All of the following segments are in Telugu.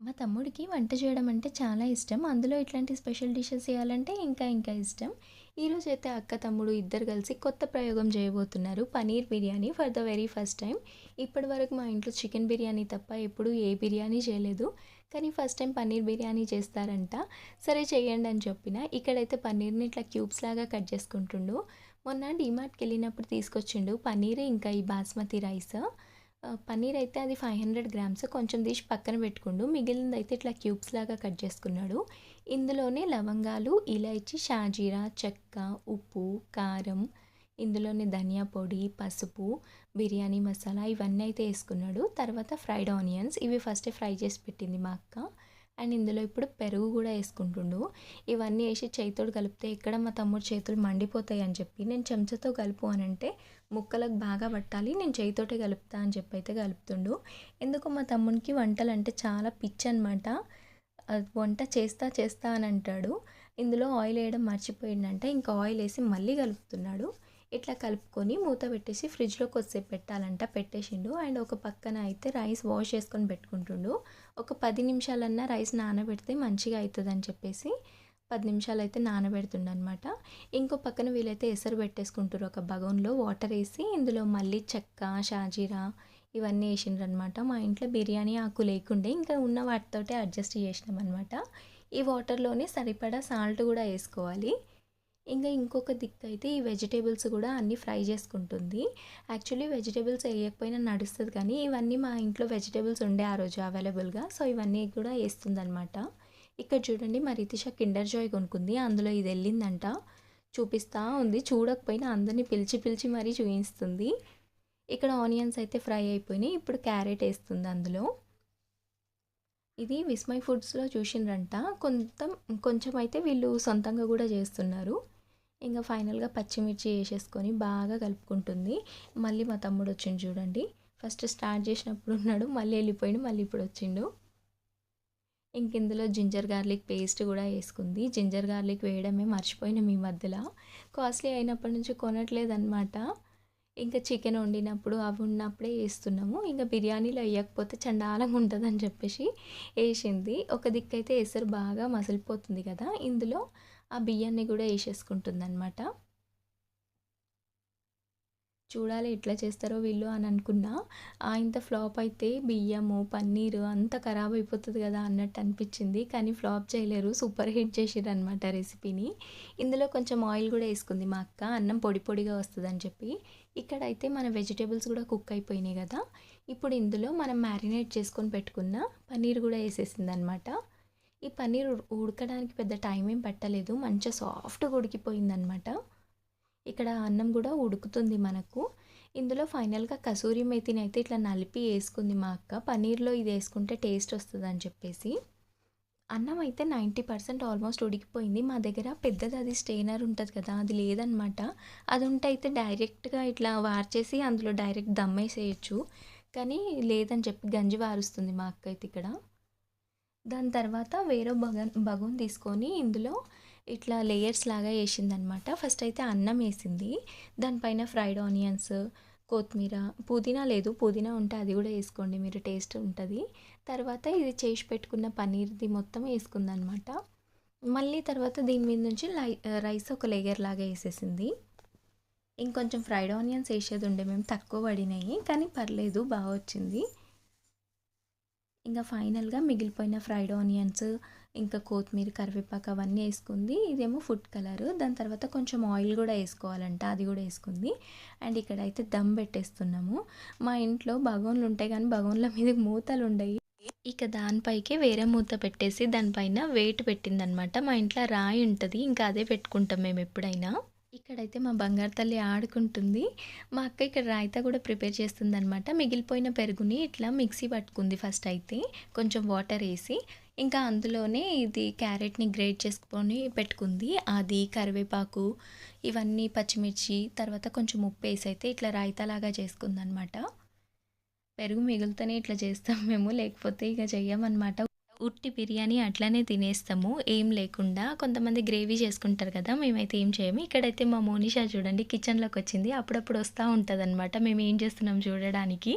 మా తమ్ముడికి వంట చేయడం అంటే చాలా ఇష్టం. అందులో ఇట్లాంటి స్పెషల్ డిషెస్ చేయాలంటే ఇంకా ఇష్టం. ఈరోజైతే అక్క, తమ్ముడు ఇద్దరు కలిసి కొత్త ప్రయోగం చేయబోతున్నారు. Paneer biryani for the very first time. ఇప్పటివరకు మా ఇంట్లో చికెన్ బిర్యానీ తప్ప ఎప్పుడూ ఏ బిర్యానీ చేయలేదు. కానీ ఫస్ట్ టైం పన్నీర్ బిర్యానీ చేస్తారంట. సరే చేయండి అని చెప్పిన. ఇక్కడైతే పన్నీర్‌ని ఇట్లా క్యూబ్స్ లాగా కట్ చేసుకుంటుండు. మొన్న డీమార్ట్‌కెళ్ళినప్పుడు తీసుకొచ్చిండు పన్నీర్ ఇంకా ఈ బాస్మతి రైస్. పన్నీర్ అయితే అది 500 గ్రామ్స్ కొంచెం తీసి పక్కన పెట్టుకుండు. మిగిలిందైతే ఇట్లా క్యూబ్స్ లాగా కట్ చేసుకున్నాడు. ఇందులోనే లవంగాలు, ఇలైచి, షాజీరా, చెక్క, ఉప్పు, కారం, ఇందులోనే ధనియా పొడి, పసుపు, బిర్యానీ మసాలా ఇవన్నీ అయితే ఏసుకున్నాడు. తర్వాత ఫ్రైడ్ ఆనియన్స్ ఇవి ఫస్టే ఫ్రై చేసి పెట్టింది మా అక్క. అండ్ ఇందులో ఇప్పుడు పెరుగు కూడా ఏసుకుంటుండు. ఇవన్నీ ఏసి చేయితోటి కలిపితే ఎక్కడ మా తమ్ముడు చేతులు మండిపోతాయి అని చెప్పి నేను చెంచాతో కలుపు అనంటే ముక్కలకు బాగా పట్టాలి నేను చేయితోటే కలుపుతా అని చెప్పి అయితే కలుపుతుండు. ఎందుకో మా తమ్మునికి వంటలంటే చాలా పిచ్చి అనమాట. వంట చేస్తా అని అంటాడు. ఇందులో ఆయిల్ వేయడం మర్చిపోయిండంట. ఇంకా ఆయిల్ వేసి మళ్ళీ కలుపుతున్నాడు. ఇట్లా కలుపుకొని మూత పెట్టేసి ఫ్రిడ్జ్‌లో కొద్దిసేపు పెట్టాలంట. పెట్టేసిండు. అండ్ ఒక పక్కన అయితే రైస్ వాష్ చేసుకొని పెట్టుకుంటుండు. ఒక 10 నిమిషాలన్నా రైస్ నానబెడితే మంచిగా అవుతుందని చెప్పేసి 10 నిమిషాలైతే నానబెడుతుండనమాట. ఇంకో పక్కన వీళ్ళైతే ఎసరు పెట్టేసుకుంటారు. ఒక బగోన్‌లో వాటర్ వేసి ఇందులో మళ్ళీ చెక్క, షాజీరా ఇవన్నీ వేసిండ్రనమాట. మా ఇంట్లో బిర్యానీ ఆకు లేకుండే ఇంకా ఉన్న వాటితోటే అడ్జస్ట్ చేసినామనమాట. ఈ వాటర్‌లోనే సరిపడా సాల్ట్ కూడా వేసుకోవాలి. ఇంకొక దిక్కయితే ఈ వెజిటేబుల్స్ కూడా అన్నీ ఫ్రై చేసుకుంటుంది. యాక్చువల్లీ వెజిటేబుల్స్ వేయకపోయినా నడుస్తది కానీ ఇవన్నీ మా ఇంట్లో వెజిటేబుల్స్ ఉండే ఆ రోజు అవైలబుల్‌గా. సో, ఇవన్నీ కూడా ఏస్తుందనమాట. ఇక్కడ చూడండి మా రితిష కిండర్ జాయ్ కొనుక్కుంది. అందులో ఇది ఎళ్ళిందంట. చూపిస్తా ఉంది. చూడకపోయినా అందరిని పిలిచి మరీ చూయిస్తుంది. ఇక్కడ ఆనియన్స్ అయితే ఫ్రై అయిపోయినాయి. ఇప్పుడు క్యారెట్ ఏస్తుంది అందులో. ఇది విస్మయ్ ఫుడ్స్‌లో చూసిండ్రంట. కొంచెం అయితే వీళ్ళు సొంతంగా కూడా చేస్తున్నారు. ఫైనల్‌గా పచ్చిమిర్చి ఏసేసుకొని బాగా కలుపుకుంటుంది. మళ్ళీ మా తమ్ముడొచ్చిండు చూడండి. ఫస్ట్ స్టార్ట్ చేసినప్పుడు ఉన్నాడు. మళ్ళీ వెళ్ళిపోయిండు. మళ్ళీ ఇప్పుడొచ్చిండు. ఇందులో జింజర్ గార్లిక్ పేస్ట్ కూడా ఏసుకుంది. జింజర్ గార్లిక్ వేయడమే మర్చిపోయినాం ఈ మధ్యల. కాస్ట్లీ అయినప్పటి నుంచి కొనట్లేదనమాట. చికెన్ వండినప్పుడు అవి ఉన్నప్పుడే ఏస్తున్నాము. బిర్యానీలో ఎయ్యకపోతే చండాలంగా ఉంటదని చెప్పేసి ఏసింది. ఒక దిక్కయితే ఎసరు బాగా మసిలిపోతుంది కదా! ఇందులో ఆ బియ్యాన్ని కూడా ఏసేసుకుంటుందనమాట. చూడాలి ఎట్లా చేస్తారో వీళ్ళు అని అనుకున్నా. ఇంత ఫ్లాప్ అయితే బియ్యము, పన్నీరు అంతా ఖరాబ్ అయిపోతది కదా అన్నట్టు అనిపించింది. కానీ ఫ్లాప్ చేయలేరు. సూపర్ హిట్ చేసిర్రనమాట రెసిపీని. ఇందులో కొంచెం ఆయిల్ కూడా ఏసుకుంది మా అక్క. అన్నం పొడి పొడిగా వస్తదని చెప్పి. ఇక్కడైతే మన వెజిటేబుల్స్ కూడా కుక్ అయిపోయినాయి కదా! ఇప్పుడు ఇందులో మనం మ్యారినేట్ చేసుకొని పెట్టుకున్న పన్నీర్ కూడా ఏసేసిందనమాట. ఈ పన్నీర్ ఉడకడానికి పెద్ద టైం ఏం పట్టలేదు. మంచిగా సాఫ్ట్‌గా ఉడికిపోయిందనమాట. ఇక్కడ అన్నం కూడా ఉడుకుతుంది మనకు. ఇందులో ఫైనల్‌గా కసూరి మేతిని అయితే ఇట్లా నలిపి ఏసుకుంది మా అక్క. పన్నీర్‌లో ఇది ఏసుకుంటే టేస్ట్ వస్తదని చెప్పేసి. అన్నం అయితే 90% ఆల్మోస్ట్ ఉడికిపోయింది. మా దగ్గర పెద్దది అది స్టెయినర్ ఉంటది కదా! అది లేదనమాట. అది ఉంటే అయితే డైరెక్ట్‌గా ఇట్లా వార్చేసి అందులో డైరెక్ట్ దమ్మేసేయొచ్చు. కానీ లేదని చెప్పి గంజి వారుస్తుంది మా అక్క అయితే ఇక్కడ. దాని తర్వాత వేరే బగోన్ తీసుకొని ఇందులో ఇట్లా లేయర్స్ లాగా ఏసిందనమాట. ఫస్ట్ అయితే అన్నం ఏసింది. దానిపైన ఫ్రైడ్ ఆనియన్స్, కొత్తిమీర, పుదీనా లేదు. పుదీనా ఉంటే అది కూడా ఏసుకోండి మీరు టేస్ట్ ఉంటది. తర్వాత ఇది చేసి పెట్టుకున్న పన్నీర్‌ది మొత్తం ఏసుకుందనమాట. మళ్ళీ తర్వాత దీని మీద నుంచి రైస్ ఒక లేయర్ లాగా ఏసేసింది. ఇంకొంచెం ఫ్రైడ్ ఆనియన్స్ ఏసేదుండే మేము తక్కువ పడినాయి. కానీ పర్లేదు వచ్చింది. ఫైనల్‌గా మిగిలిపోయిన ఫ్రైడ్ ఆనియన్స్, కొత్తిమీర, కరివేపాకు అవన్నీ ఏసుకుంది. ఇదేమో ఫుడ్ కలర్. దాని తర్వాత కొంచెం ఆయిల్ కూడా ఏసుకోవాలంట. అది కూడా ఏసుకుంది. అండ్ ఇక్కడైతే దమ్ పెట్టేస్తున్నాము. మా ఇంట్లో బగోన్లు ఉంటాయి కానీ బగోన్ల మీదకి మూతలు ఉండయి. దానిపైకే వేరే మూత పెట్టేసి దానిపైన వెయిట్ పెట్టిందనమాట. మా ఇంట్లో రాయి ఉంటది. అదే పెట్టుకుంటాం మేము ఎప్పుడైనా. ఇక్కడైతే మా బంగారు తల్లి ఆడుకుంటుంది. మా అక్క ఇక్కడ రాయితా కూడా ప్రిపేర్ చేస్తుందనమాట. మిగిలిపోయిన పెరుగుని ఇట్లా మిక్సీ పట్టుకుంది ఫస్ట్ అయితే. కొంచెం వాటర్ ఏసి. అందులోనే ఇది క్యారెట్‌ని గ్రేట్ చేసుకొని పెట్టుకుంది. అది కరివేపాకు ఇవన్నీ పచ్చిమిర్చి తర్వాత కొంచెం ఉప్పేసి అయితే ఇట్లా రాయితాలాగా చేసుకుందనమాట. పెరుగు మిగిలితేనే ఇట్లా చేస్తాం మేము. లేకపోతే చెయ్యమనమాట. ఉట్టి బిర్యానీ అట్లనే తినేస్తాము ఏం లేకుండా. కొంతమంది గ్రేవీ చేసుకుంటారు కదా! మేమైతే ఏం చేయము. ఇక్కడైతే మా మోనిషా చూడండి కిచెన్‌లోకి వచ్చింది. అప్పుడప్పుడు వస్తా ఉంటదనమాట. మేము ఏం చేస్తున్నాం చూడడానికి.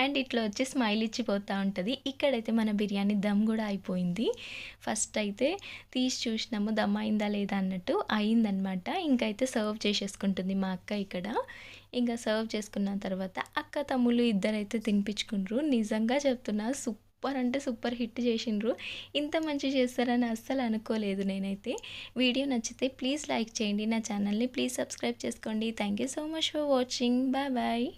అండ్ ఇట్లా వచ్చి స్మైల్ ఇచ్చిపోతూ ఉంటుంది. ఇక్కడైతే మన బిర్యానీ దమ్ కూడా అయిపోయింది. ఫస్ట్ అయితే తీసి చూసినాము దమ్ అయిందా లేదా అన్నట్టు, అయిందనమాట. ఇంకైతే సర్వ్ చేసేసుకుంటుంది మా అక్క ఇక్కడ. ఇంకా సర్వ్ చేసుకున్న తర్వాత అక్క తమ్ముళ్ళు ఇద్దరైతే తినిపించుకుండ్రు. నిజంగా చెప్తున్నా సూపర్ అంటే సూపర్ హిట్ చేసిండ్రు. ఇంత మంచి చేస్తారని అస్సలు అనుకోలేదు నేనైతే. వీడియో నచ్చితే ప్లీజ్ లైక్ చేయండి. నా ఛానల్ని ప్లీజ్ సబ్స్క్రైబ్ చేసుకోండి. Thank you so much for watching. Bye bye.